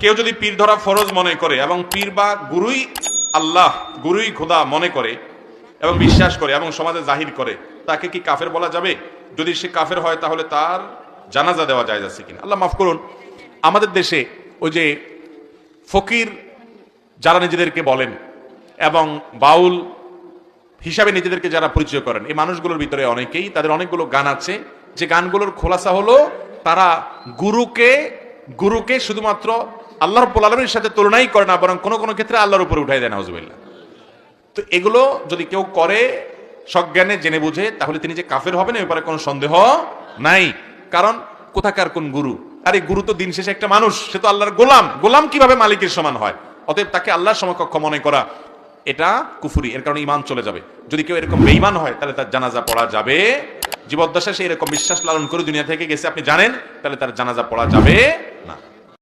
কেউ যদি পীর ধরা ফরজ মনে করে এবং পীর বা গুরুই আল্লাহ, গুরুই খোদা মনে করে এবং বিশ্বাস করে এবং সমাজে জাহির করে, তাকে কি কাফের বলা যাবে? যদি সে কাফের হয় তাহলে তার জানাজা দেওয়া যায় যাচ্ছে কিনা? আল্লাহ মাফ করুন, আমাদের দেশে ওই যে ফকির যারা নিজেদেরকে বলেন এবং বাউল হিসাবে নিজেদেরকে যারা পরিচয় করেন, এই মানুষগুলোর ভিতরে অনেকেই, তাদের অনেকগুলো গান আছে যে গানগুলোর খোলাসা হলো তারা গুরুকে শুধুমাত্র আল্লাহ রাব্বুল আলামিনের সাথে তুলনাই করে না, বরং কোনো কোনো ক্ষেত্রে আল্লাহর উপরে উঠাই দেয়, নাউজুবিল্লাহ। তো এগুলো যদি কেউ করে সজ্ঞানে জেনে বুঝে, তাহলে তিনি যে কাফের হবেন এ ব্যাপারে কোনো সন্দেহ নাই। কারণ কোথাকার কোন গুরু? আরে গুরু তো দিন শেষে একটা মানুষ, সে তো আল্লাহর গোলাম। গোলাম কিভাবে মালিকের সমান হয়? অতএব তাকে আল্লাহর সমকক্ষ মনে করা এটা কুফরি, এর কারণে ঈমান চলে যাবে। যদি কেউ এরকম বেঈমান হয় তাহলে তার জানাজা পড়া যাবে। জীবদ্দশায় সে এরকম বিশ্বাস লালন করে দুনিয়া থেকে গেছে আপনি জানেন, তাহলে তার জানাজা পড়া যাবে না।